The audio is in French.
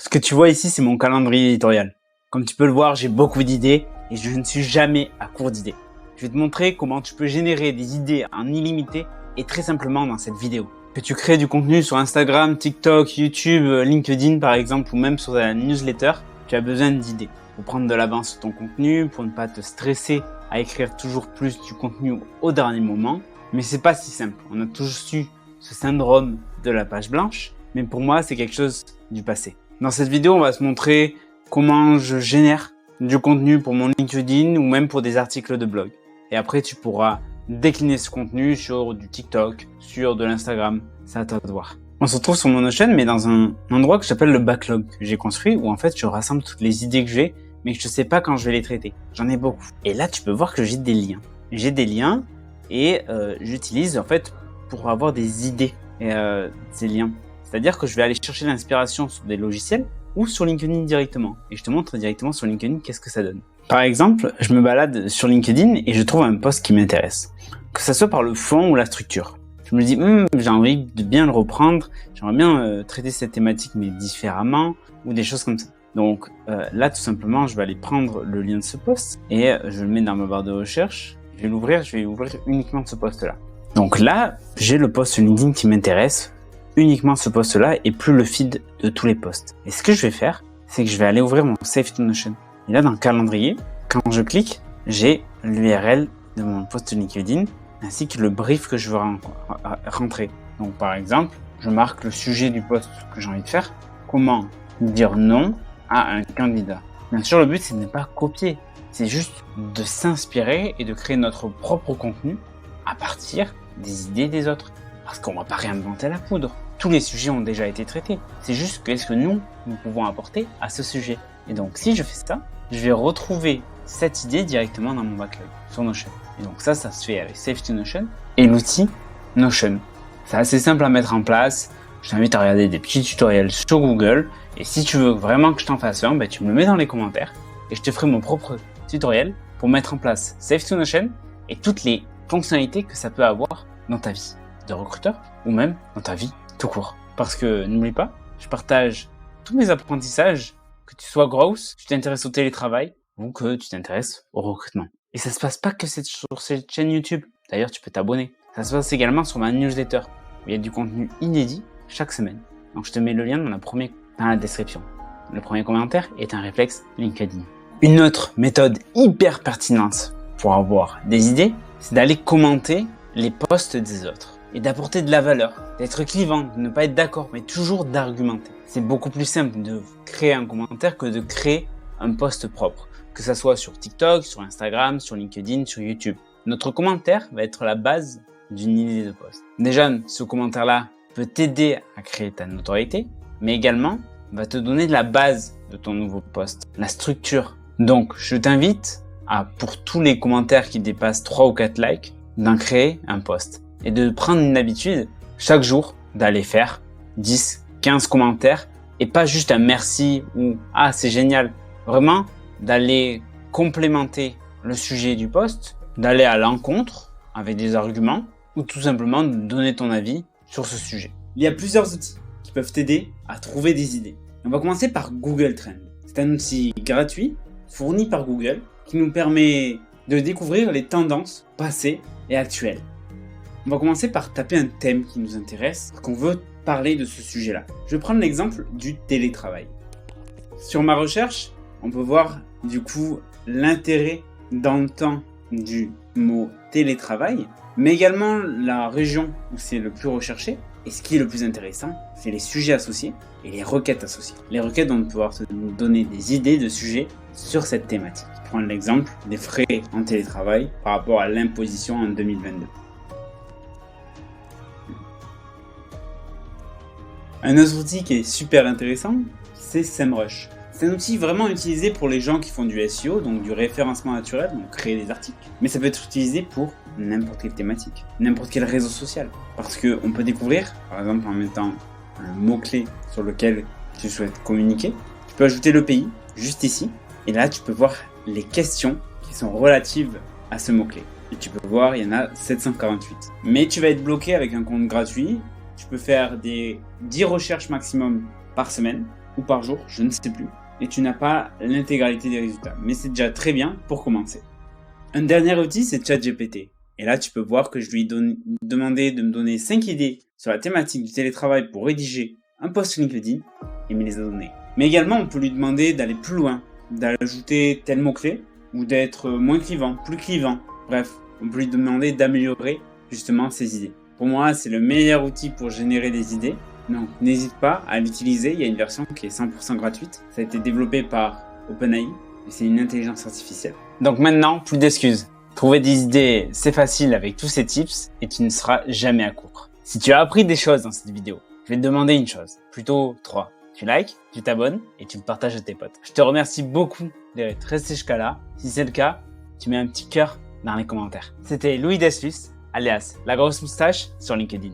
Ce que tu vois ici, c'est mon calendrier éditorial. Comme tu peux le voir, j'ai beaucoup d'idées et je ne suis jamais à court d'idées. Je vais te montrer comment tu peux générer des idées en illimité et très simplement dans cette vidéo. Que tu crées du contenu sur Instagram, TikTok, YouTube, LinkedIn par exemple ou même sur la newsletter, tu as besoin d'idées. Pour prendre de l'avance sur ton contenu, pour ne pas te stresser à écrire toujours plus du contenu au dernier moment. Mais c'est pas si simple. On a tous eu ce syndrome de la page blanche, mais pour moi c'est quelque chose du passé. Dans cette vidéo, on va se montrer comment je génère du contenu pour mon LinkedIn ou même pour des articles de blog. Et après, tu pourras décliner ce contenu sur du TikTok, sur de l'Instagram. C'est à toi de voir. On se retrouve sur mon Notion, mais dans un endroit que j'appelle le backlog que j'ai construit, où en fait, je rassemble toutes les idées que j'ai, mais que je ne sais pas quand je vais les traiter. J'en ai beaucoup. Et là, tu peux voir que j'ai des liens. J'ai des liens et j'utilise en fait pour avoir des idées et ces liens. C'est-à-dire que je vais aller chercher l'inspiration sur des logiciels ou sur LinkedIn directement. Et je te montre directement sur LinkedIn qu'est-ce que ça donne. Par exemple, je me balade sur LinkedIn et je trouve un post qui m'intéresse. Que ça soit par le fond ou la structure. Je me dis, j'ai envie de bien le reprendre. J'aimerais bien traiter cette thématique mais différemment ou des choses comme ça. Donc là, tout simplement, je vais aller prendre le lien de ce post et je le mets dans ma barre de recherche. Je vais ouvrir uniquement ce post-là. Donc là, j'ai le post sur LinkedIn qui m'intéresse. Uniquement ce post-là et plus le feed de tous les posts. Et ce que je vais faire, c'est que je vais aller ouvrir mon Save to Notion. Et là, dans le calendrier, quand je clique, j'ai l'URL de mon post LinkedIn ainsi que le brief que je veux rentrer. Donc, par exemple, je marque le sujet du post que j'ai envie de faire. Comment dire non à un candidat. Bien sûr, le but, c'est de ne pas copier. C'est juste de s'inspirer et de créer notre propre contenu à partir des idées des autres. Parce qu'on ne va pas réinventer la poudre. Tous les sujets ont déjà été traités. C'est juste qu'est-ce que nous pouvons apporter à ce sujet. Et donc, si je fais ça, je vais retrouver cette idée directement dans mon backlog sur Notion. Et donc ça se fait avec Save to Notion et l'outil Notion. C'est assez simple à mettre en place. Je t'invite à regarder des petits tutoriels sur Google. Et si tu veux vraiment que je t'en fasse un, tu me le mets dans les commentaires et je te ferai mon propre tutoriel pour mettre en place Save to Notion et toutes les fonctionnalités que ça peut avoir dans ta vie de recruteur ou même dans ta vie tout court. Parce que n'oublie pas, je partage tous mes apprentissages, que tu sois grosse, que tu t'intéresses au télétravail ou que tu t'intéresses au recrutement. Et ça se passe pas que sur cette chaîne YouTube. D'ailleurs, tu peux t'abonner. Ça se passe également sur ma newsletter où il y a du contenu inédit chaque semaine. Donc je te mets le lien dans la description. Le premier commentaire est un réflexe LinkedIn. Une autre méthode hyper pertinente pour avoir des idées, c'est d'aller commenter les posts des autres. Et d'apporter de la valeur, d'être clivant, de ne pas être d'accord, mais toujours d'argumenter. C'est beaucoup plus simple de créer un commentaire que de créer un post propre, que ça soit sur TikTok, sur Instagram, sur LinkedIn, sur YouTube. Notre commentaire va être la base d'une idée de post. Déjà, ce commentaire-là peut t'aider à créer ta notoriété, mais également va te donner de la base de ton nouveau post, la structure. Donc, je t'invite à, pour tous les commentaires qui dépassent 3 ou 4 likes, d'en créer un post. Et de prendre une habitude chaque jour d'aller faire 10, 15 commentaires et pas juste un merci ou ah c'est génial. Vraiment d'aller complémenter le sujet du post, d'aller à l'encontre avec des arguments ou tout simplement de donner ton avis sur ce sujet. Il y a plusieurs outils qui peuvent t'aider à trouver des idées. On va commencer par Google Trends. C'est un outil gratuit fourni par Google qui nous permet de découvrir les tendances passées et actuelles. On va commencer par taper un thème qui nous intéresse, qu'on veut parler de ce sujet-là. Je vais prendre l'exemple du télétravail. Sur ma recherche, on peut voir du coup l'intérêt dans le temps du mot télétravail, mais également la région où c'est le plus recherché. Et ce qui est le plus intéressant, c'est les sujets associés et les requêtes associées. Les requêtes vont pouvoir nous donner des idées de sujets sur cette thématique. Je vais prendre l'exemple des frais en télétravail par rapport à l'imposition en 2022. Un autre outil qui est super intéressant, c'est SEMrush. C'est un outil vraiment utilisé pour les gens qui font du SEO, donc du référencement naturel, donc créer des articles. Mais ça peut être utilisé pour n'importe quelle thématique, n'importe quel réseau social. Parce qu'on peut découvrir, par exemple en mettant un mot-clé sur lequel tu souhaites communiquer, tu peux ajouter le pays, juste ici, et là tu peux voir les questions qui sont relatives à ce mot-clé. Et tu peux voir, il y en a 748. Mais tu vas être bloqué avec un compte gratuit. Tu peux faire des 10 recherches maximum par semaine ou par jour, je ne sais plus. Et tu n'as pas l'intégralité des résultats. Mais c'est déjà très bien pour commencer. Un dernier outil, c'est ChatGPT. Et là, tu peux voir que je lui ai demandé de me donner 5 idées sur la thématique du télétravail pour rédiger un post LinkedIn et me les a données. Mais également, on peut lui demander d'aller plus loin, d'ajouter tel mot-clé ou d'être moins clivant, plus clivant. Bref, on peut lui demander d'améliorer justement ses idées. Pour moi, c'est le meilleur outil pour générer des idées. Donc, n'hésite pas à l'utiliser. Il y a une version qui est 100% gratuite. Ça a été développé par OpenAI et c'est une intelligence artificielle. Donc maintenant, plus d'excuses. Trouver des idées, c'est facile avec tous ces tips et tu ne seras jamais à court. Si tu as appris des choses dans cette vidéo, je vais te demander une chose, plutôt 3. Tu likes, tu t'abonnes et tu le partages à tes potes. Je te remercie beaucoup d'être resté jusqu'à là. Si c'est le cas, tu mets un petit cœur dans les commentaires. C'était Louis Deslus, alias La Grosse Moustache sur LinkedIn.